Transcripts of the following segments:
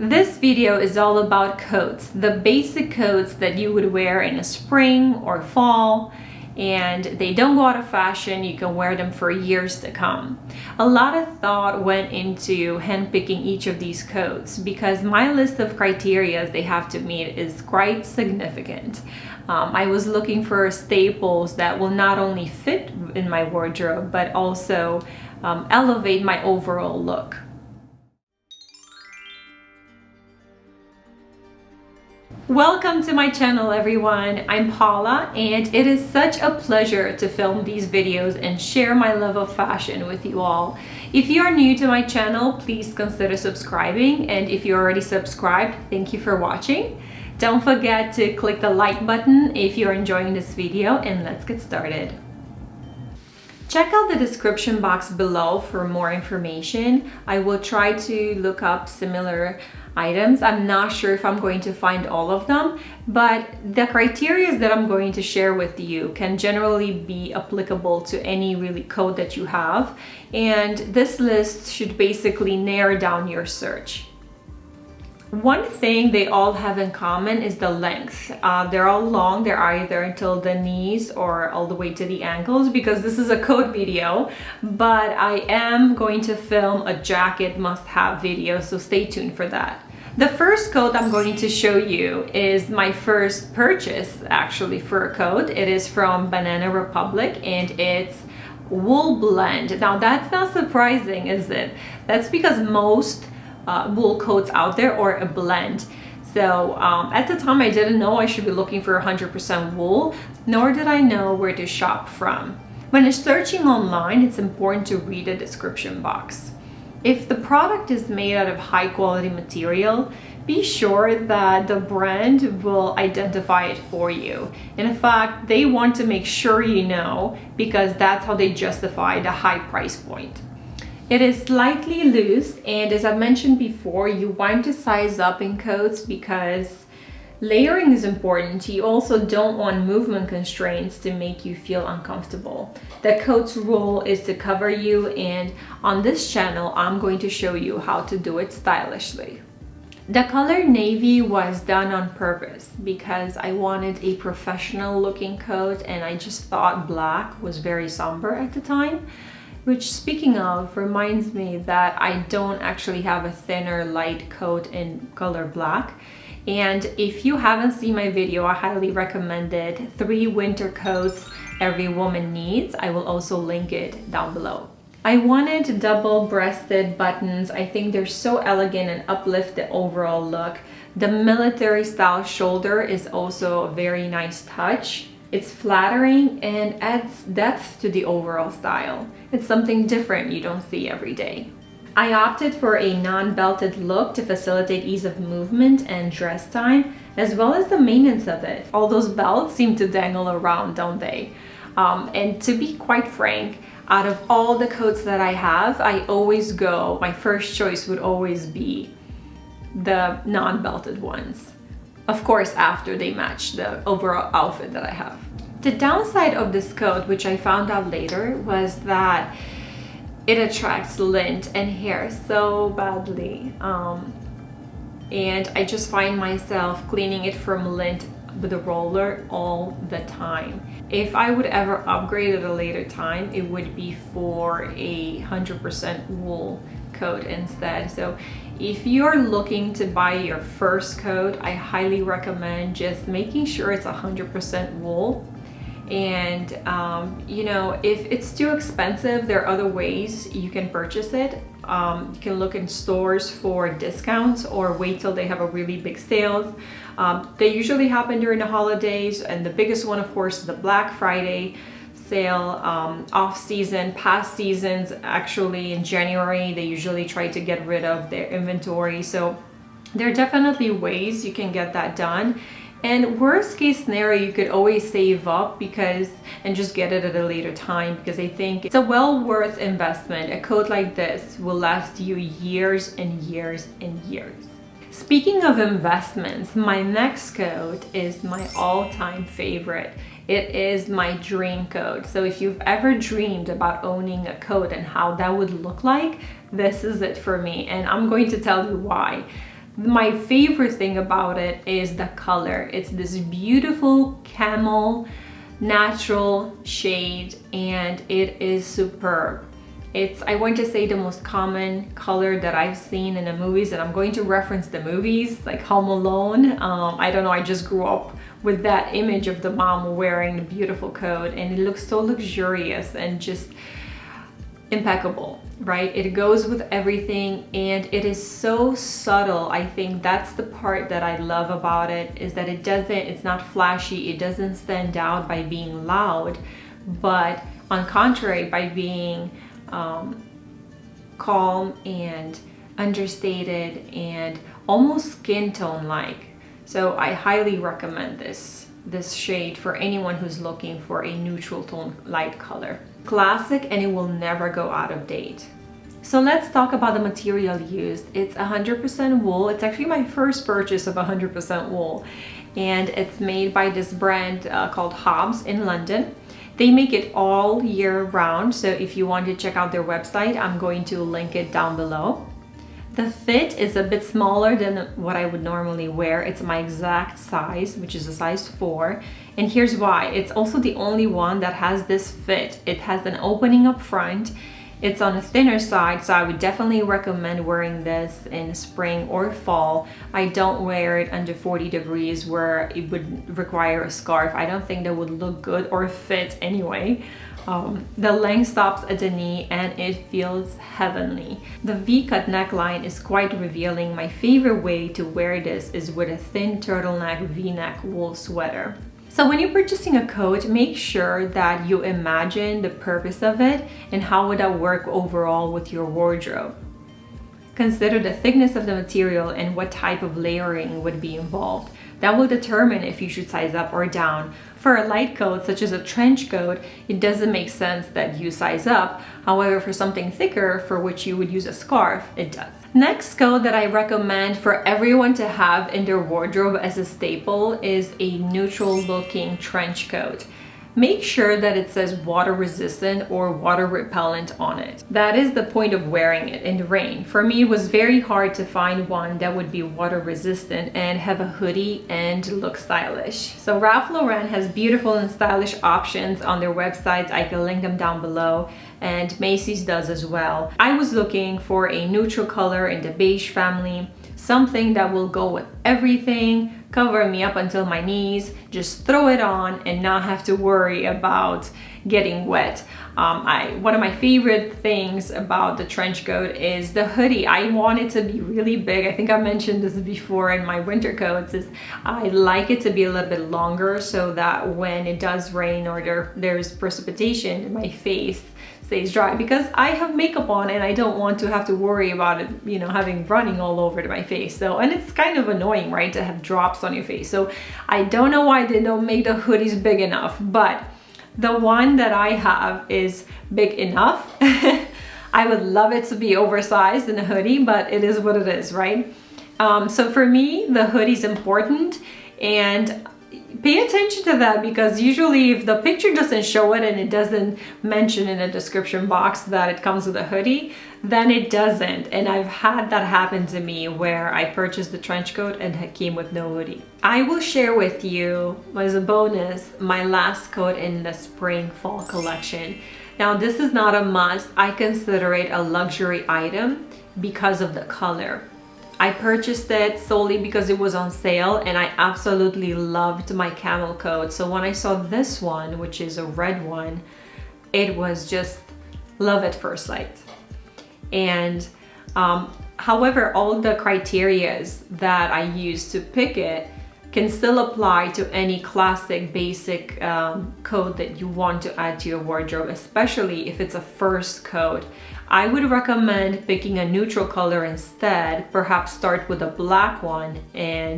This video is all about coats, the basic coats that you would wear in a spring or fall, and they don't go out of fashion. You can wear them for years to come. A lot of thought went into handpicking each of these coats because my list of criteria they have to meet is quite significant. I was looking for staples that will not only fit in my wardrobe but also elevate my overall look. Welcome to my channel, everyone. I'm Paula, and it is such a pleasure to film these videos and share my love of fashion with you all. If you are new to my channel, please consider subscribing, and if you're already subscribed, thank you for watching. Don't forget to click the like button if you're enjoying this video, and let's get started. Check out the description box below for more information. I will try to look up similar items. I'm not sure if I'm going to find all of them, but the criteria that I'm going to share with you can generally be applicable to any really coat that you have. And this list should basically narrow down your search. One thing they all have in common is the length. They're all long. They're either until the knees or all the way to the ankles because this is a coat video, but I am going to film a jacket must-have video, so stay tuned for that. The first coat I'm going to show you is my first purchase actually for a coat. It is from Banana Republic and it's wool blend. Now that's not surprising, is it? That's because most wool coats out there or a blend. So at the time I didn't know I should be looking for 100% wool, nor did I know where to shop from. When searching online, it's important to read the description box. If the product is made out of high quality material, be sure that the brand will identify it for you. In fact, they want to make sure you know because that's how they justify the high price point. It is slightly loose, and as I mentioned before, you want to size up in coats because layering is important. You also don't want movement constraints to make you feel uncomfortable. The coat's role is to cover you, and on this channel, I'm going to show you how to do it stylishly. The color navy was done on purpose because I wanted a professional looking coat, and I just thought black was very somber at the time. Which, speaking of, reminds me that I don't actually have a thinner light coat in color black. And if you haven't seen my video, I highly recommend it. 3 winter coats every woman needs. I will also link it down below. I wanted double-breasted buttons. I think they're so elegant and uplift the overall look. The military style shoulder is also a very nice touch. It's flattering and adds depth to the overall style. It's something different you don't see every day. I opted for a non-belted look to facilitate ease of movement and dress time, as well as the maintenance of it. All those belts seem to dangle around, don't they? And to be quite frank, out of all the coats that I have, my first choice would always be the non-belted ones. Of course, after they match the overall outfit that I have. The downside of this coat, which I found out later, was that it attracts lint and hair so badly. And I just find myself cleaning it from lint with a roller all the time. If I would ever upgrade at a later time, it would be for a 100% wool coat instead. So if you're looking to buy your first coat, I highly recommend just making sure it's 100% wool. And you know, if it's too expensive, there are other ways you can purchase it. You can look in stores for discounts or wait till they have a really big sales. They usually happen during the holidays, and the biggest one, of course, is the Black Friday sale. Off season, past seasons, actually in January, they usually try to get rid of their inventory. So there are definitely ways you can get that done. And worst case scenario, you could always save up and just get it at a later time, because I think it's a well worth investment. A coat like this will last you years and years and years. Speaking of investments, my next coat is my all-time favorite. It is my dream coat. So if you've ever dreamed about owning a coat and how that would look like, this is it for me. And I'm going to tell you why. My favorite thing about it is the color. It's this beautiful camel natural shade, and it is superb. It's, I want to say, the most common color that I've seen in the movies, and I'm going to reference the movies like Home Alone. I don't know, I just grew up with that image of the mom wearing the beautiful coat, and it looks so luxurious and just impeccable, right? It goes with everything, and it is so subtle. I think that's the part that I love about it, is that it's not flashy, it doesn't stand out by being loud, but on contrary, by being calm and understated and almost skin tone like. So I highly recommend this shade for anyone who's looking for a neutral tone light color. Classic, and it will never go out of date. So let's talk about the material used. It's 100% wool. It's actually my first purchase of 100% wool, and it's made by this brand called Hobbs in London. They make it all year round, so if you want to check out their website, I'm going to link it down below. The fit is a bit smaller than what I would normally wear. It's my exact size, which is a size 4. And here's why. It's also the only one that has this fit. It has an opening up front. It's on a thinner side, so I would definitely recommend wearing this in spring or fall. I don't wear it under 40 degrees where it would require a scarf. I don't think that would look good or fit anyway. The length stops at the knee, and it feels heavenly. The V-cut neckline is quite revealing. My favorite way to wear this is with a thin turtleneck V-neck wool sweater. So when you're purchasing a coat, make sure that you imagine the purpose of it and how would that work overall with your wardrobe. Consider the thickness of the material and what type of layering would be involved. That will determine if you should size up or down. For a light coat, such as a trench coat, it doesn't make sense that you size up. However, for something thicker, for which you would use a scarf, it does. Next coat that I recommend for everyone to have in their wardrobe as a staple is a neutral looking trench coat. Make sure that it says water resistant or water repellent on it. That is the point of wearing it in the rain. For me, it was very hard to find one that would be water resistant and have a hoodie and look stylish. So Ralph Lauren has beautiful and stylish options on their websites. I can link them down below, and Macy's does as well. I was looking for a neutral color in the beige family, something that will go with everything, cover me up until my knees, just throw it on and not have to worry about getting wet. One of my favorite things about the trench coat is the hoodie. I want it to be really big. I think I mentioned this before in my winter coats, is I like it to be a little bit longer so that when it does rain or there's precipitation, my face stays dry, because I have makeup on and I don't want to have to worry about it, you know, having running all over to my face. So, and it's kind of annoying, right, to have drops on your face. So I don't know why they don't make the hoodies big enough, but the one that I have is big enough. I would love it to be oversized in a hoodie, but it is what it is, right? So for me, the hoodie is important, and pay attention to that, because usually if the picture doesn't show it and it doesn't mention in the description box that it comes with a hoodie, then it doesn't. And I've had that happen to me where I purchased the trench coat and it came with no hoodie. I will share with you as a bonus my last coat in the spring fall collection. Now this is not a must. I consider it a luxury item because of the color. I purchased it solely because it was on sale, and I absolutely loved my camel coat. So when I saw this one, which is a red one, it was just love at first sight. And however, all the criterias that I used to pick it can still apply to any classic basic coat that you want to add to your wardrobe, especially if it's a first coat. I would recommend picking a neutral color instead. Perhaps start with a black one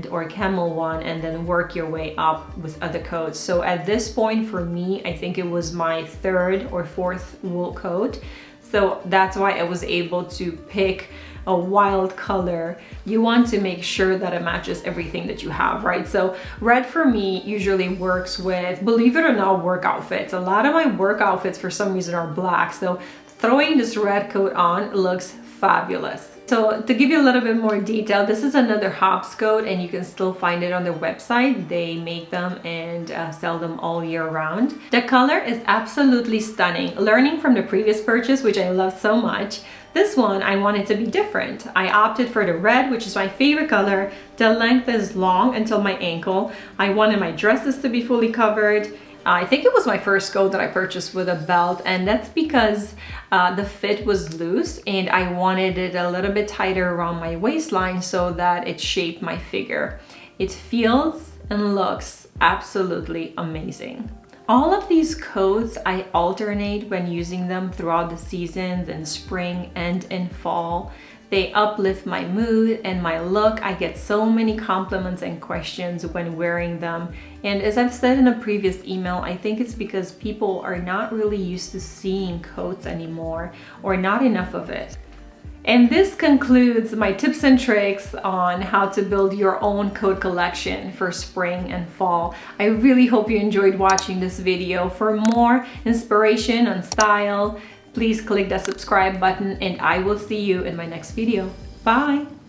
or camel one, and then work your way up with other coats. So at this point for me, I think it was my 3rd or 4th wool coat. So that's why I was able to pick a wild color. You want to make sure that it matches everything that you have, right? So red for me usually works with, believe it or not, work outfits. A lot of my work outfits for some reason are black. So throwing this red coat on looks fabulous. So to give you a little bit more detail, this is another Hobbs coat and you can still find it on their website. They make them and sell them all year round. The color is absolutely stunning. Learning from the previous purchase, which I love so much, this one I wanted to be different. I opted for the red, which is my favorite color. The length is long until my ankle. I wanted my dresses to be fully covered. I think it was my first coat that I purchased with a belt, and that's because the fit was loose and I wanted it a little bit tighter around my waistline so that it shaped my figure. It feels and looks absolutely amazing. All of these coats I alternate when using them throughout the seasons in spring and in fall. They uplift my mood and my look. I get so many compliments and questions when wearing them. And as I've said in a previous email, I think it's because people are not really used to seeing coats anymore, or not enough of it. And this concludes my tips and tricks on how to build your own coat collection for spring and fall. I really hope you enjoyed watching this video. For more inspiration on style, please click the subscribe button and I will see you in my next video. Bye!